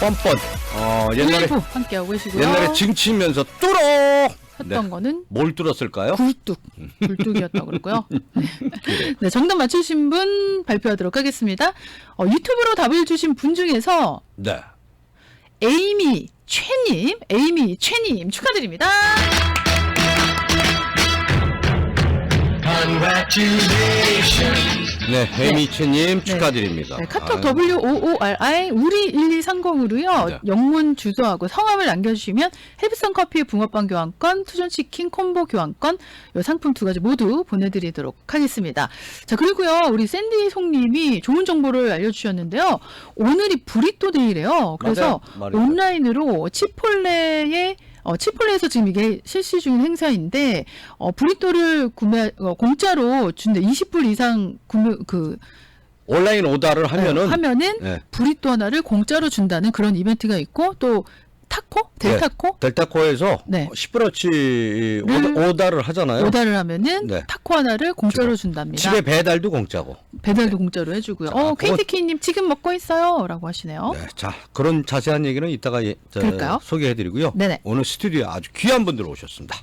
뻔뻔. 옛날에 일부 함께하고 계시고요. 옛날에 징치면서 뚫어 했던 거는 뭘 뚫었을까요? 굴뚝이었다고 그러고요. 네, 정답 맞추신 분 발표하도록 하겠습니다. 유튜브로 답을 주신 분 중에서 네. 에이미 최님 축하드립니다. 네, 해미채님 축하드립니다. 네, 카톡 WOORI 우리 1130으로요. 네. 영문 주소하고 성함을 남겨주시면 헤비성 커피 붕어빵 교환권, 투존치킨 콤보 교환권 요 상품 두 가지 모두 보내드리도록 하겠습니다. 자, 그리고요. 우리 샌디 송님이 좋은 정보를 알려주셨는데요. 오늘이 브리또 데이래요. 그래서 맞아요. 온라인으로 치폴레에서 지금 이게 실시 중인 행사인데 브리또를 공짜로 준대. 20불 이상 온라인 오더를 하면은 네. 브리또 하나를 공짜로 준다는 그런 이벤트가 있고 또 타코? 델타코? 네, 델타코에서 네. 10브러치 오더를 하잖아요. 오더를 하면은 네. 타코 하나를 공짜로 준답니다. 집에 배달도 공짜고. 배달도 공짜로 해주고요. 자, KTK님 지금 먹고 있어요 라고 하시네요. 네, 자, 그런 자세한 얘기는 이따가 그럴까요? 소개해드리고요. 네네. 오늘 스튜디오에 아주 귀한 분들 오셨습니다.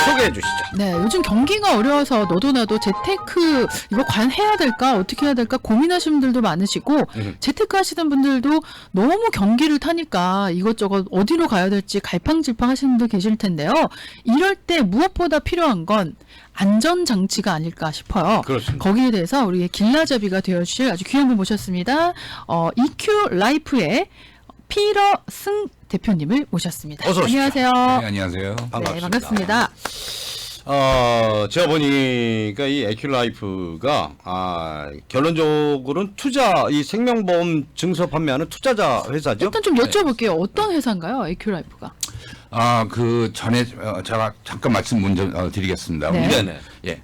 소개해 주시죠. 네, 요즘 경기가 어려워서 너도 나도 재테크 이거 관해야 될까 어떻게 해야 될까 고민하시는 분들도 많으시고 재테크 하시던 분들도 너무 경기를 타니까 이것저것 어디로 가야 될지 갈팡질팡 하시는 분들 계실 텐데요. 이럴 때 무엇보다 필요한 건 안전장치가 아닐까 싶어요. 그렇습니다. 거기에 대해서 우리의 길라잡이가 되어주실 아주 귀한 분 모셨습니다. EQ 라이프의 피러 승 대표님을 모셨습니다. 어서 오십시오. 안녕하세요. 네, 안녕하세요. 반갑습니다. 네, 반갑습니다. 제가 보니까 이 에큐라이프가 결론적으로는 이 생명보험 증서 판매하는 투자자 회사죠. 일단 좀 여쭤볼게요. 어떤 회사인가요, 에큐라이프가? 그 전에 제가 잠깐 말씀 먼저 드리겠습니다. 네. 네네. 예.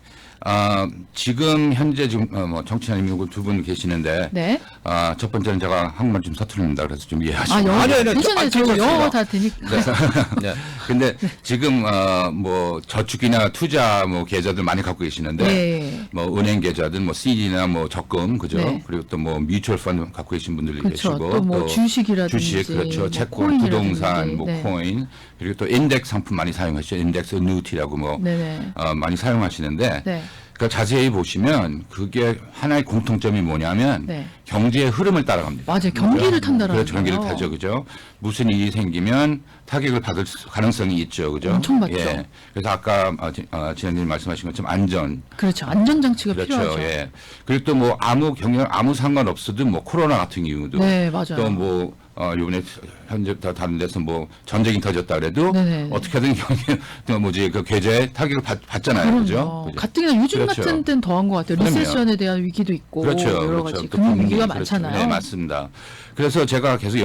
지금 현재 지금 정치자님이고 두 분 계시는데 네. 첫 번째는 제가 한국말 좀 서투릅니다. 그래서 좀 이해하시고. 영어. 아니요, 괜찮아요. 저 괜찮습니다. 영어 다 되니까. 네. 근데 지금 뭐 저축이나 투자 뭐 계좌들 많이 갖고 계시는데 네. 뭐 은행 계좌든 뭐 CD나 뭐 적금 그죠? 네. 그리고 또 뭐 뮤추얼 펀드 갖고 계신 분들이 그렇죠. 계시고 또 뭐 주식이라든지 주식 그렇죠. 뭐 채권, 코인이라든지. 부동산, 뭐 네. 코인 그리고 또 인덱스 상품 많이 사용하시죠. 인덱스 어뉴티라고 뭐 네네. 많이 사용하시는데 네. 그러니까 자세히 보시면 그게 하나의 공통점이 뭐냐면 네. 경제의 흐름을 따라갑니다. 맞아요. 경기를 탄다라는 그렇죠. 경기를 거예요. 타죠. 그죠? 무슨 일이 생기면 타격을 받을 가능성이 있죠. 그죠? 엄청 많죠. 예. 그래서 아까 지난님 말씀하신 것처럼 안전. 그렇죠. 안전장치가 그렇죠. 필요하죠. 예. 그리고 또 뭐 아무 상관없어도 뭐 코로나 같은 이유도 네, 맞아요. 또 뭐 요번에 현재 다른 데서 뭐 전쟁이 터졌다 그래도 네네. 어떻게든 뭐지 그 계좌에 타격을 받잖아요. 그죠? 그죠? 가뜩이나 요즘 그렇죠. 같은 때는 더한 것 같아요. 그럼요. 리세션에 대한 위기도 있고 그렇죠. 여러 그렇죠. 가지 또 금융 위기가 그렇죠. 많잖아요. 네, 맞습니다. 그래서 제가 계속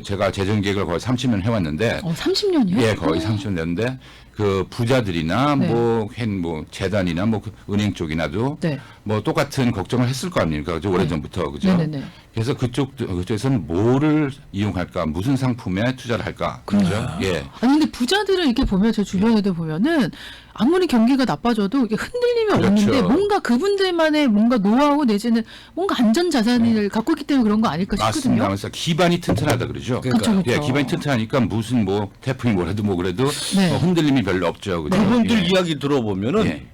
제가 재정 계획을 거의 30년 해왔는데 30년이요? 예, 거의 30년 됐는데 그 부자들이나 네. 뭐 재단이나 뭐 은행 쪽이나도 네. 뭐 똑같은 걱정을 했을 거 아닙니까? 그죠? 오래전부터 그죠? 네네네. 그래서 그쪽에서는 뭐를 이용할까, 무슨 상품에 투자를 할까, 그죠? 예. 아니 근데 부자들을 이렇게 보면 제 주변에도 보면은 아무리 경기가 나빠져도 이게 흔들림이 그렇죠. 없는데 뭔가 그분들만의 뭔가 노하우 내지는 뭔가 안전 자산을 갖고 있기 때문에 그런 거 아닐까 맞습니다. 싶거든요. 그래서 기반이 튼튼하다 그러죠. 그렇죠, 예, 그렇죠. 기반이 튼튼하니까 무슨 뭐 태풍이 뭐래도 뭐 그래도 네. 흔들림이 별로 없죠. 그죠? 그분들 예. 이야기 들어보면은 예.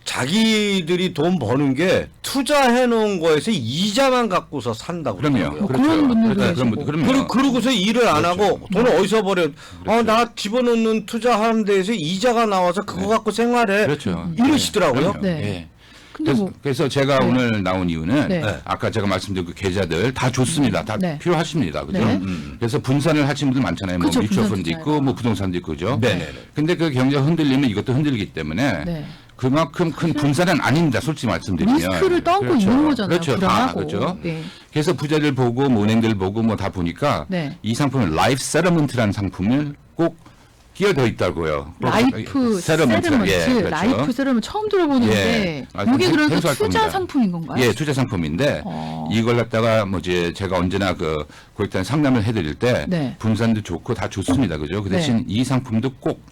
자기들이 돈 버는 게 투자해 놓은 거에서 이자만 갖고서 산다고 그럼요. 그러더라고요. 그렇죠. 그런 분들도 그렇죠. 계시고. 그런 분들, 그럼요. 그러고서 일을 안 하고 돈을 어디서 버려? 나 집어넣는 투자하는 데에서 이자가 나와서 그거 갖고 생활해. 그렇죠. 이러시더라고요. 그럼요. 네. 예. 근데 뭐 그래서 제가 네. 오늘 나온 이유는 네. 아까 제가 말씀드린 그 계좌들 다 좋습니다. 다 네. 필요하십니다. 그죠? 네. 그래서 분산을 하시는 분들 많잖아요. 그쵸, 뭐 뮤추얼 펀드 분산 있고 뭐 부동산도 있고 그죠? 네네네. 근데 그 경제가 흔들리면 이것도 흔들리기 때문에 네. 그만큼 큰 분산은 아닙니다. 솔직히 말씀드리면. 리스크를 떠안고 그렇죠. 있는 거잖아요. 그렇죠. 불안하고. 다 그렇죠. 네. 그래서 부자들 보고 뭐 은행들 보고 뭐 다 보니까 네. 이 상품은 라이프 세러먼트라는 상품을 꼭 끼어져 있다고요. 라이프 세러먼트. 세러먼트, 예, 그렇죠. 라이프 세러먼트 처음 들어보는데 예. 이게 그러니까 생소할 투자 겁니다. 상품인 건가요? 예, 투자 상품인데 이걸 갖다가 뭐 이제 제가 언제나 그 고객단 상담을 해드릴 때 네. 분산도 좋고 다 좋습니다, 그죠? 그 대신 네. 이 상품도 꼭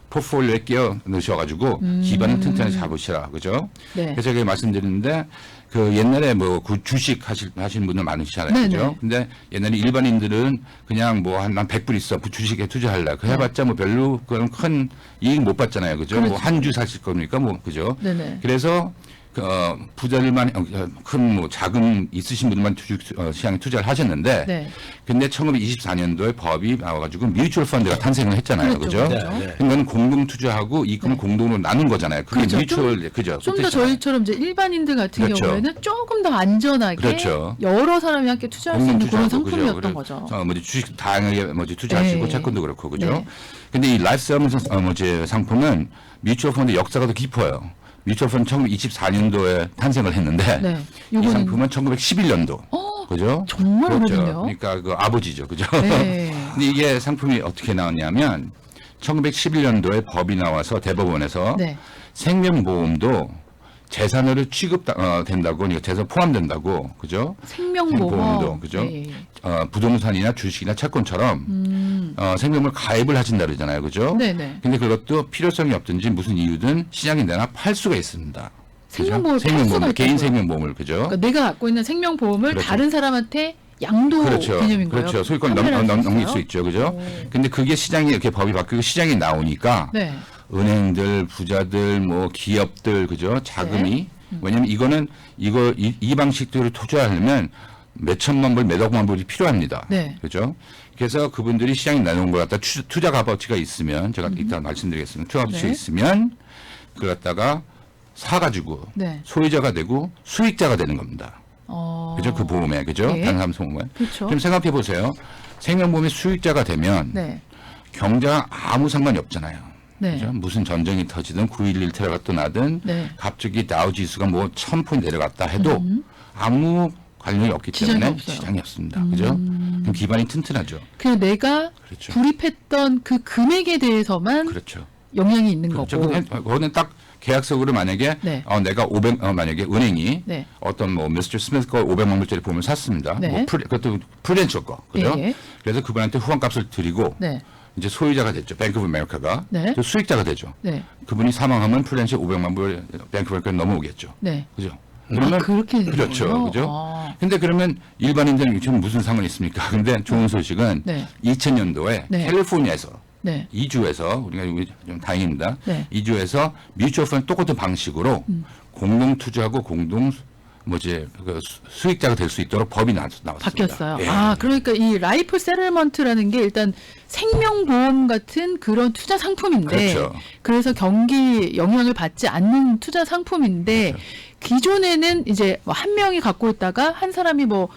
포트폴리오에 끼워 넣으셔가지고 기반을 튼튼하게 잡으시라, 그죠? 네. 그래서 제가 말씀드리는데 그 옛날에 뭐 그 주식 하시는 분들 많으시잖아요, 네네. 그죠? 근데 옛날에 일반인들은 그냥 뭐 한 100불 있어, 그 주식에 투자할래, 그 해봤자 뭐 별로 그런 큰 이익 못 받잖아요, 그죠? 그렇죠. 뭐 한 주 사실 겁니까, 뭐 그죠? 네네. 그래서 부자들만 큰 뭐 자금 있으신 분들만 시장에 투자를 하셨는데, 네. 근데 1924년도에 법이 나와가지고 뮤추얼 펀드가 탄생을 했잖아요, 그렇죠, 그죠? 그렇죠. 네. 그건 공동 투자하고 이익금을 공동으로 나눈 거잖아요. 그게 그렇죠. 뮤추얼, 그죠? 좀 그 더 뜻이잖아요. 저희처럼 이제 일반인들 같은 그렇죠. 경우에는 조금 더 안전하게 그렇죠. 여러 사람이 함께 투자할 수 있는 그런 투자하고, 그죠? 상품이었던 그래서, 거죠. 뭐지 주식 다양하게 뭐지 투자하시고 네. 채권도 그렇고, 그죠? 네. 근데 이 라이프 세러먼트 뭐지 상품은 뮤추얼 펀드 역사가 더 깊어요. 뮤추얼 펀드 1924년도에 탄생을 했는데 네. 이 요거는 상품은 1911년도. 그죠? 정말 그렇죠. 오래됐네요. 그러니까 그 아버지죠. 그죠? 네. 근데 이게 상품이 어떻게 나왔냐면 1911년도에 법이 나와서 대법원에서 네. 생명보험도 재산으로 된다고, 그러니까 재산 포함된다고, 그죠? 생명보험. 그죠? 예, 예. 부동산이나 주식이나 채권처럼 생명을 가입을 하신다 그러잖아요, 그죠? 네네. 근데 그것도 필요성이 없든지 무슨 이유든 시장에 내나 팔 수가 있습니다. 그죠? 생명보험을 팔 수가 있다고요? 개인 생명보험을, 그죠? 그러니까 내가 갖고 있는 생명보험을 그렇죠. 다른 사람한테 양도 그렇죠. 개념인 거예요. 그렇죠. 소유권 판매를 할수 넘길 있어요? 수 있죠, 그죠? 오. 근데 그게 시장이 이렇게 법이 바뀌고 시장이 나오니까 네. 은행들, 부자들, 뭐 기업들, 그죠? 자금이 네. 왜냐면 이거는 이 방식대로 투자하려면 몇 천만 불, 몇 억만 불이 필요합니다. 네. 그죠? 그래서 그분들이 시장에 내놓은 걸 갖다 투자 값어치가 있으면 제가 이따 말씀드리겠습니다. 투자 값어치가 네. 있으면 그걸 갖다가 사가지고 네. 소유자가 되고 수익자가 되는 겁니다. 그죠? 그 보험에, 그죠? 네. 다른 사람 보험에. 그렇죠. 그럼 생각해 보세요. 생명보험의 수익자가 되면 네. 경제와 아무 상관이 없잖아요. 네. 그죠? 무슨 전쟁이 터지든 9.11 테러가 또 나든 네. 갑자기 다우 지수가 뭐 1000포인트 내려갔다 해도 아무 관련이 없기 지장이 때문에 없어요. 지장이 없습니다. 그죠? 그럼 기반이 튼튼하죠. 그냥 내가 그렇죠. 불입했던 그 금액에 대해서만 그렇죠. 영향이 있는 그렇죠. 거고. 그거는 딱 계약서로 만약에 네. 내가 만약에 은행이 네. 어떤 뭐 미스터 스미스 거 500만 불짜리 보험을 샀습니다. 네. 뭐 그것도 프루덴셜 거. 그죠? 예, 예. 그래서 그분한테 후원값을 드리고 네. 이제 소유자가 됐죠. 뱅크 오브 아메리카가. 네. 수익자가 되죠. 네. 그분이 사망하면 프루덴셜 500만 불 뱅크 오브 아메리카 넘어오겠죠. 네. 그죠? 그렇게 되는 그렇죠. 거예요? 그죠? 아. 근데 그러면 일반인들은 지금 무슨 상관이 있습니까? 근데 좋은 소식은 네. 2000년도에 네. 캘리포니아에서 네. 이주에서 우리가 좀 다행입니다. 네. 이주에서 뮤추얼 펀드 똑같은 방식으로 공동 투자하고 공동 그 수익자가 될 수 있도록 법이 나왔습니다. 바뀌었어요. 예. 아, 그러니까 이 라이프 세틀먼트라는 게 일단 생명보험 같은 그런 투자 상품인데, 그렇죠. 그래서 경기 영향을 받지 않는 투자 상품인데, 그렇죠. 기존에는 이제 뭐 한 명이 갖고 있다가 한 사람이 뭐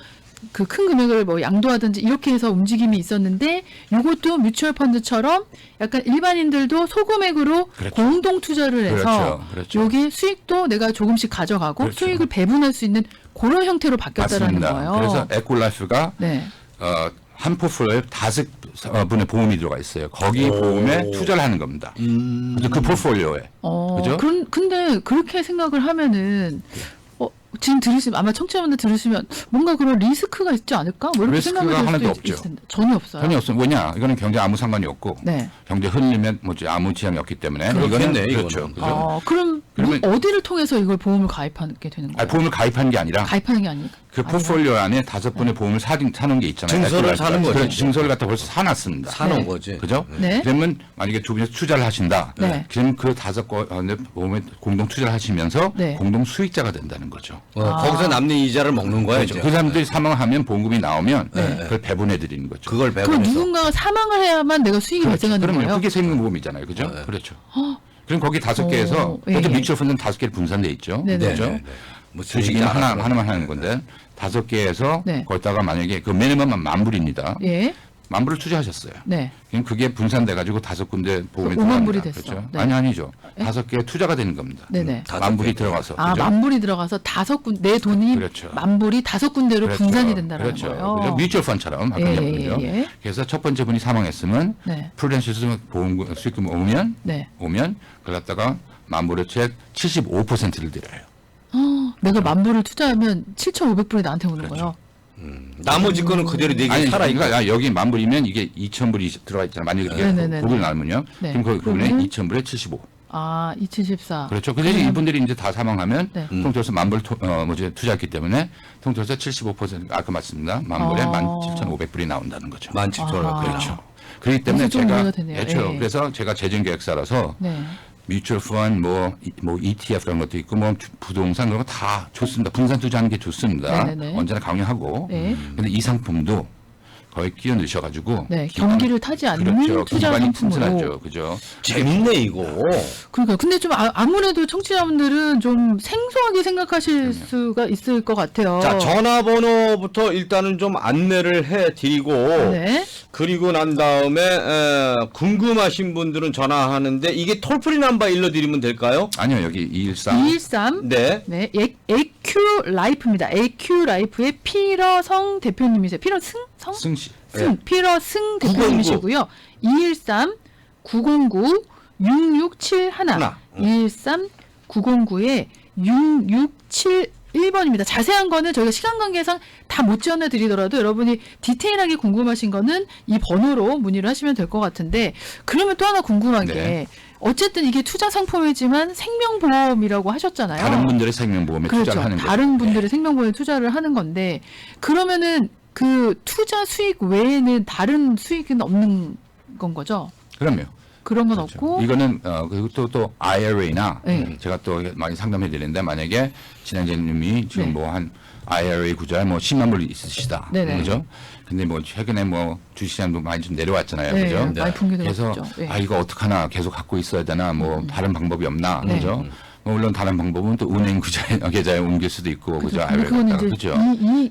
그 큰 금액을 뭐 양도하든지 이렇게 해서 움직임이 있었는데, 이것도 뮤추얼 펀드처럼 약간 일반인들도 소금액으로 그렇죠. 공동 투자를 해서 그렇죠. 그렇죠. 여기 수익도 내가 조금씩 가져가고 그렇죠. 수익을 배분할 수 있는 그런 형태로 바뀌었다라는 맞습니다. 거예요. 그래서 에콜라이프가 네. 한 포트폴리오에 5분의 보험이 들어가 있어요. 거기 보험에 투자를 하는 겁니다. 그래서 그 포트폴리오에. 그죠? 근데 그렇게 생각을 하면은 지금 들으시면 아마 청취자분들 들으시면 뭔가 그런 리스크가 있지 않을까? 뭐 이렇게 리스크가 생각이 들 하나도 수도 없죠. 있을 텐데 전혀 없어요. 전혀 없어요. 뭐냐? 이거는 경제 아무 상관이 없고 네. 경제 흔들리면 뭐지 아무 지장이 없기 때문에 그렇겠네, 그렇죠. 이거는. 그죠? 그럼 그러면- 어디를 통해서 이걸 보험을 가입하게 되는 거예요? 보험을 가입한 게 아니라 가입하는 게 아니니까. 그 포트폴리오 안에 5분의 보험을 사놓은 게 있잖아요. 증서를 에콜라이프가. 사는 거죠. 그렇죠. 증서를 갖다 벌써 사놨습니다. 사놓은 네. 거지. 그죠? 네. 그러면 만약에 두 분이서 투자를 하신다. 네. 그럼 그 5건의 보험에 공동 투자를 하시면서 네. 공동 수익자가 된다는 거죠. 거기서 남는 이자를 먹는 거야, 이제. 그 사람들이 사망하면 보험금이 나오면 그걸 배분해 드리는 거죠. 그걸 그럼 배분해서. 누군가가 사망을 해야만 내가 수익이 발생하는 그러면 거예요? 그게 생명보험이잖아요. 그죠? 그렇죠. 그럼 거기 5개에서 예, 그것도 예. 뮤추얼 펀드는 5개로 분산돼 있죠. 네네. 그렇죠? 네. 뭐 주식은 하나만 하는 건데 5개에서 네. 거기다가 만약에 그 미니멈 10,000불입니다. 예. 10,000불을 투자하셨어요. 네. 그럼 그게 분산돼 가지고 5군데 보험에 5만 불이 들어갑니다. 됐어. 그렇죠? 네. 아니죠. 5개 투자가 되는 겁니다. 네네. 10,000불이 들어가서. 아, 그죠? 10,000불이 들어가서 내 돈이 그렇죠. 10,000불이 5군데로 그렇죠. 분산이 된다는 그렇죠. 거예요. 그죠? 뮤추얼 펀드처럼 아까 예, 얘기했죠. 예, 예. 그래서 첫 번째 분이 사망했으면 네. 프루덴셜 보험 수익금 오면 네. 그걸 갖다가 10,000불의 책 75%를 드려요. 내가 10,000불을 투자하면 7,500불이 나한테 오는 그렇죠. 거예요. 나머지 거는 그대로 내게 아니, 살아 있고. 그러니까 여기 10,000불이면 이게 2,000불이 들어가 있잖아. 만약에 그게 네네네네. 9불 나누면요. 네. 그럼 그분에 그러면 2,000불에 75. 아, 2014. 그렇죠. 그래서 이분들이 이제 다 사망하면 네. 통틀어서 10,000불 투자했기 때문에 통틀어서 75% 아까 맞습니다. 10,000불에 17,500불이 나온다는 거죠. 17,000원. 아하. 그렇죠. 그렇기 때문에 그래서 좀 제가 이해가 되네요. 그렇죠. 예. 그래서 제가 재정계획사라서 네. 뮤추얼 펀드 뭐 ETF 그런 것도 있고 뭐 부동산 그런 거 다 좋습니다. 분산 투자하는 게 좋습니다. 네네네. 언제나 강요하고. 네. 근데 이 상품도 거의 끼어 넣으셔가지고 네, 경기를 타지 않는 그렇죠. 투자 기반이 상품으로. 튼튼하죠. 그죠? 재밌네 이거. 그러니까 근데 좀 아무래도 청취자분들은 좀 생소하게 생각하실 수가 있을 것 같아요. 자, 전화번호부터 일단은 좀 안내를 해드리고 네. 그리고 난 다음에 궁금하신 분들은 전화하는데 이게 톨프리 넘버 일러드리면 될까요? 아니요. 여기 213 213 네. 네, AQ 라이프입니다. AQ 라이프의 피러성 대표님이세요. 피러승? 성? 승씨. 승, 피러승 대표님이시고요. 213 909 6671 213 909에 6671번입니다. 자세한 거는 저희가 시간 관계상 다 못 전해 드리더라도 여러분이 디테일하게 궁금하신 거는 이 번호로 문의를 하시면 될 것 같은데 그러면 또 하나 궁금한 네. 게 어쨌든 이게 투자 상품이지만 생명보험이라고 하셨잖아요. 다른 분들의 생명보험에 그렇죠. 투자를 하는 거죠. 다른 분들의 생명보험에 투자를 하는 건데 그러면은 그 투자 수익 외에는 다른 수익은 없는 건 거죠? 그럼요. 그런 건 그렇죠. 없고 이거는 그리고 또 IRA나 네. 제가 또 많이 상담해 드리는데 만약에 진행자님이 지금 네. 뭐 한 IRA 구자에 뭐 10만 불 있으시다. 네네. 그죠? 근데 뭐 최근에 뭐 주식시장도 많이 좀 내려왔잖아요. 네, 그죠? 많이 붕괴되고 그래서 있죠. 네. 아 이거 어떡하나 계속 갖고 있어야 되나 뭐 다른 방법이 없나. 네. 그죠? 뭐 물론 다른 방법은 또 은행 계좌에 옮길 수도 있고 그죠? 근데 IRA 그건 갖다가. 이제 그죠?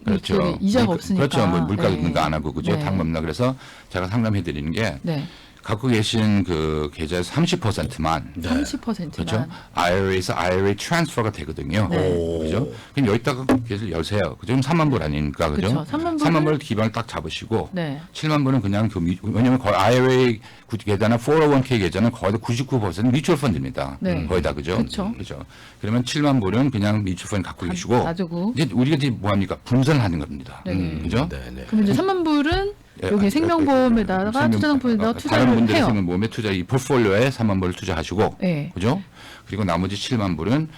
그렇죠. 이자가 없으니까. 그렇죠. 뭐 물가 네. 능가 안 하고 그죠? 네. 당법나 그래서 제가 상담해 드리는 게 네. 갖고 계신 그 계좌에서 30%만 30%만. 그렇죠. IRA에서 IRA 트랜스퍼가 되거든요. 네. 그죠? 그럼 여기다가 계좌를 여세요. 그죠? 그럼 3만 불 아닙니까? 그죠? 그렇죠. 3만 불 기반을 딱 잡으시고 네. 7만 불은 그냥 왜냐면 거의 IRA 계좌나 401k 계좌는 거의 다 99% 뮤추얼 펀드입니다. 네. 거의 다 그죠? 그렇죠. 그죠? 그러면 7만 불은 그냥 뮤추얼 펀드 갖고 계시고 놔두고. 이제 우리가 이제 뭐 합니까? 분산을 하는 겁니다. 네. 그죠? 네. 그럼 이제 3만 불은 여기 생명보험에다가 투자상품에다가 다른 투자를 분들의 해요. 생명보험에 투자 이 포트폴리오에 3만 불을 투자하시고 네. 그죠? 그리고 나머지 7만 불은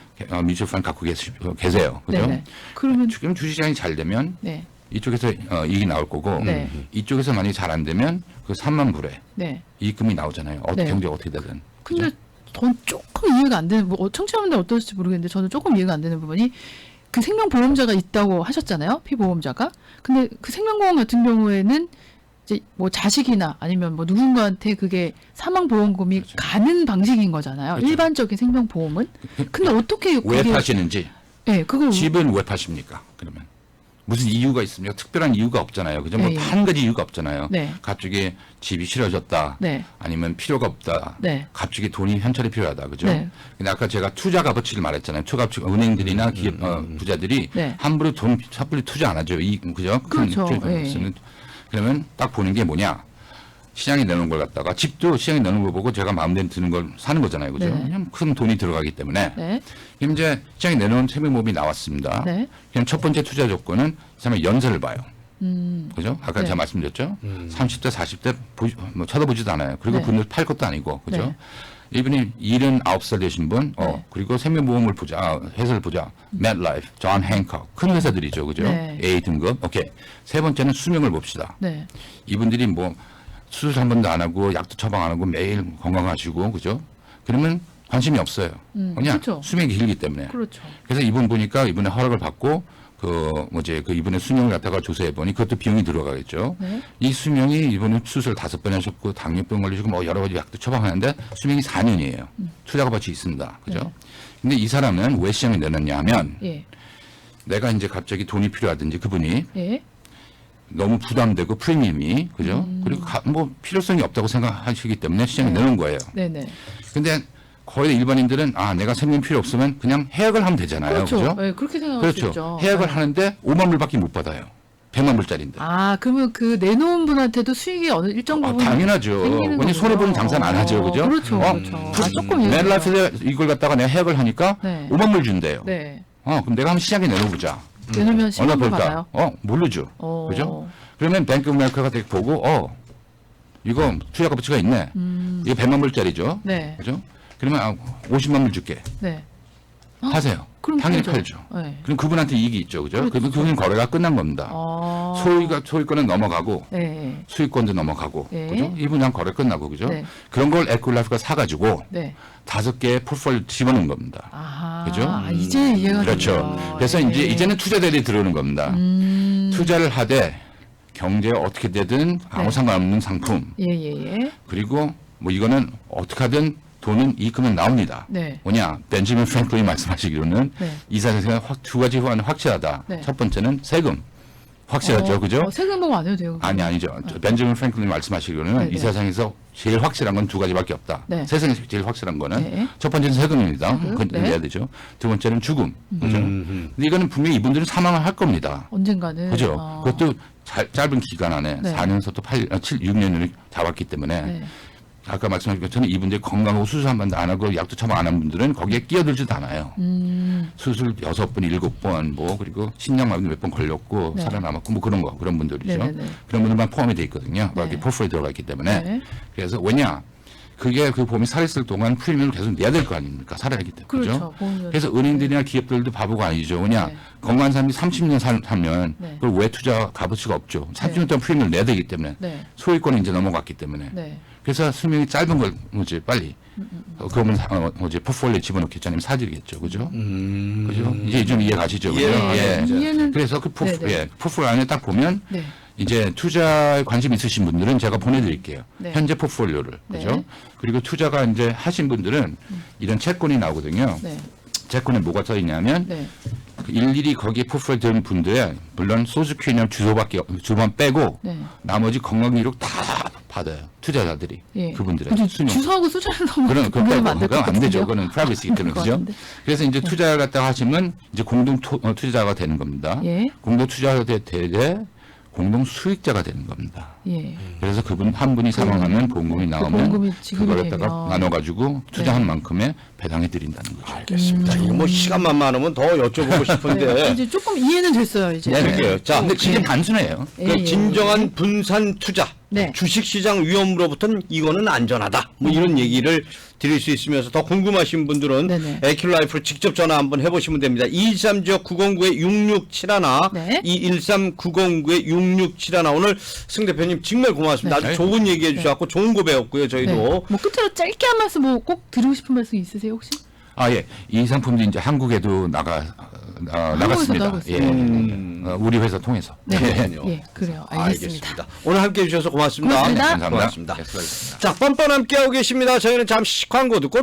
뮤추얼 펀드 갖고 계세요. 그죠? 네네. 그러면 지금 주식시장이 잘 되면 네. 이쪽에서 이익이 나올 거고 네. 이쪽에서 만약에 잘 안 되면 그 3만 불에 네. 이익금이 나오잖아요. 네. 경제가 어떻게 되든. 근데 전 조금 이해가 안 되는 청취자분들 어떨지 모르겠는데 저는 조금 이해가 안 되는 부분이 그 생명보험자가 있다고 하셨잖아요. 피보험자가. 근데 그 생명보험 같은 경우에는 이제 뭐 자식이나 아니면 뭐 누군가한테 그게 사망보험금이 그렇죠. 가는 방식인 거잖아요. 그렇죠. 일반적인 생명보험은. 근데 어떻게 왜 그게 파시는지 네, 그걸 집은 왜 파십니까? 그러면 무슨 이유가 있습니까? 특별한 이유가 없잖아요. 그죠? 뭐 예, 예. 한 가지 이유가 없잖아요. 네. 갑자기 집이 싫어졌다. 네. 아니면 필요가 없다. 네. 갑자기 돈이 현찰이 필요하다. 그죠? 네. 근데 아까 제가 투자 값어치를 말했잖아요. 투자 값어치 은행들이나 기업 부자들이 네. 함부로 돈 섣불리 투자 안 하죠. 그죠? 그렇죠. 예. 그러면 딱 보는 게 뭐냐? 시장에 내놓은 걸 갖다가 집도 시장에 내놓은 걸 보고 제가 마음대로 드는 걸 사는 거잖아요. 그죠? 네. 그냥 큰 돈이 들어가기 때문에. 네. 그럼 이제 시장에 내놓은 생명보험이 나왔습니다. 네. 그럼 첫 번째 투자 조건은 사람의 연세를 봐요. 그죠? 아까 네. 제가 말씀드렸죠? 30대, 40대 뭐 쳐다보지도 않아요. 그리고 네. 분들 팔 것도 아니고. 그죠? 네. 이분이 79살 되신 분, 네. 그리고 생명보험을 보자, 회사를 보자. MetLife, 존 행콕. 큰 회사들이죠. 그죠? 네. A 등급. 오케이. 세 번째는 수명을 봅시다. 네. 이분들이 뭐 수술 한 번도 안 하고 약도 처방 안 하고 매일 건강하시고. 그죠? 그러면 관심이 없어요. 그냥 그렇죠. 수명이 길기 때문에. 그렇죠. 그래서 이분 보니까 이분의 허락을 받고 그 이분의 수명을 갖다가 조사해 보니 그것도 비용이 들어가겠죠. 네. 이 수명이 이분은 수술 5번 하셨고 당뇨병 걸리시고 뭐 여러 가지 약도 처방하는데 수명이 4년이에요. 투자 값어치 있습니다. 그죠? 네. 근데 이 사람은 왜 시장에 내놨냐 하면 예. 내가 이제 갑자기 돈이 필요하든지 그분이 예. 너무 부담되고 프리미엄이 그죠? 그리고 뭐 필요성이 없다고 생각하시기 때문에 시장에 내놓은 거예요. 네네. 근데 거의 일반인들은 내가 생명 필요 없으면 그냥 해약을 하면 되잖아요. 그렇죠. 그죠? 네, 그렇게 생각할 수 그렇죠. 있죠. 해약을 네. 하는데 5만 불밖에 못 받아요. 100만 불짜리인데. 아, 그러면 그 내놓은 분한테도 수익이 어느 일정 부분 당연하죠. 왜냐면 손해 보는 장사는 안 하죠, 그죠? 그렇죠, 그렇죠. 아, 조금 이해가 맨라이프에 이걸 갖다가 내가 해약을 하니까 네. 5만 불 준대요. 네. 그럼 내가 한번 시장에 내놓어보자. 왜냐면 얼마 시간도 벌까? 받아요. 모르죠. 어. 그죠? 그러면 뱅크 오브 아메리카가 되게 보고 이거 투자 가치가 있네. 이게 100만 불짜리죠. 네. 그죠? 그러면 50만 불 줄게. 네. 하세요. 그럼 당연히 팔죠. 팔죠. 네. 그럼 그분한테 이익이 있죠. 그죠? 그렇죠. 그러면 그분 거래가 끝난 겁니다. 소유권은 넘어가고 네. 수익권도 넘어가고 네. 그죠? 이분이랑 거래 끝나고 그죠? 네. 그런 걸 에콜라이프가 사가지고 네. 5개의 포트폴리오 집어넣은 겁니다. 아하. 그죠? 이제 이해가 그렇죠. 되네요. 그래서 네. 이제는 투자들이 들어오는 겁니다. 투자를 하되 경제에 어떻게 되든 아무 네. 상관없는 상품 예. 그리고 뭐 이거는 어떻게 하든 돈은 이익금은 나옵니다. 네. 뭐냐 벤저민 프랭클린이 말씀하시기로는 네. 이사세가 두 가지 호환은 확실하다. 네. 첫 번째는 세금 확실하죠, 그죠? 세금 보고 안 해도 돼요. 아니죠. 벤저민 프랭클린이 말씀하시기로는 네, 네. 이 세상에서 제일 확실한 건 두 가지밖에 없다. 네. 세상에서 제일 확실한 거는 네. 첫 번째는 세금입니다. 세금, 그건 네. 내야 되죠. 두 번째는 죽음, 그죠? 근데 이거는 분명히 이분들은 사망을 할 겁니다. 언젠가는. 그죠? 그것도 짧은 기간 안에 네. 4년부터 6년을 잡았기 때문에 네. 아까 말씀하신 것처럼 이분들이 건강하고 수술 한 번도 안 하고 약도 처방 안 한 분들은 거기에 끼어들지도 않아요. 수술 6번, 7번 뭐 그리고 신장마비 몇 번 걸렸고 네. 살아남았고 뭐 그런 분들이죠. 네네네. 그런 분들만 포함이 돼 있거든요. 네. 여기 포트폴리오에 들어가 있기 때문에. 네. 그래서 왜냐? 그게 그 보험이 살아있을 동안 프리미엄을 계속 내야 될 거 아닙니까? 살아야기 때문에. 그렇죠. 보험료를. 그래서 은행들이나 기업들도 바보가 아니죠. 왜냐? 네. 건강한 사람이 30년 살면 네. 그걸 왜 투자 값어치가 없죠. 30년 동안 프리미엄을 내야 되기 때문에. 네. 소유권이 이제 넘어갔기 때문에. 네. 그래서 수명이 짧은 걸 뭐지 빨리 그러면 뭐지 포트폴리오에 집어넣겠죠. 아니면 사들이겠죠. 그죠? 그죠? 이제 좀 이해 가시죠. 그죠? 네. 이해는. 그래서 그 네네. 포트폴리오 안에 딱 보면 네. 이제 투자에 관심 있으신 분들은 제가 보내드릴게요. 네. 현재 포트폴리오를. 그죠? 네. 그리고 투자가 이제 하신 분들은 이런 채권이 나오거든요. 네. 채권에 뭐가 써 있냐면 네. 일일이 거기에 포트폴리오 들은 분들의 물론 소주키나 주소만 빼고 네. 나머지 건강 기록 다 받아요. 투자자들이 예. 그분들의 근데 수명. 주소하고 숫자를 너무 그건 구분하면 안 될 것 안 같은데요. 되죠. 그거는 프라이버시이기 때문에 그럴 것 그죠. 같은데. 그래서 이제 투자를 갖다가 하시면 이제 공동 투자가 되는 겁니다. 예. 공동 투자가 되되 공동 수익자가 되는 겁니다. 예. 그래서 그분 한 분이 사망하면 보험금이 나오면 보험금이 지급이 그걸 갖다가 되면. 나눠가지고 투자한 만큼의 배당해 드린다는 거죠. 알겠습니다. 이거 뭐 시간만 많으면 더 여쭤보고 싶은데. 이제 조금 이해는 됐어요. 이제. 네, 그래요. 자, 근데 그게 단순해요. 예, 그 예, 진정한 분산 투자, 네. 주식시장 위험으로부터는 이거는 안전하다. 뭐 이런 얘기를 드릴 수 있으면서 더 궁금하신 분들은 네네. 에큐라이프로 직접 전화 한번 해보시면 됩니다. 213-909-6671, 네. 213-909-6671. 오늘 승 대표님 정말 고맙습니다. 네. 아주 좋은 얘기해 주셨고 좋은 거 배웠고요. 저희도. 네. 뭐 끝으로 짧게 한 말씀 뭐 꼭 드리고 싶은 말씀 있으세요 혹시? 예. 이 상품도 이제 한국에도 나갔습니다. 나가고 있어요. 예. 우리 회사 통해서. 네. 그렇군요. 예, 그래요. 알겠습니다. 오늘 함께 해주셔서 고맙습니다. 고맙습니다. 감사합니다. 고맙습니다. 네, 수고하셨습니다. 자, 뻔뻔 함께하고 계십니다. 저희는 잠시 광고 듣고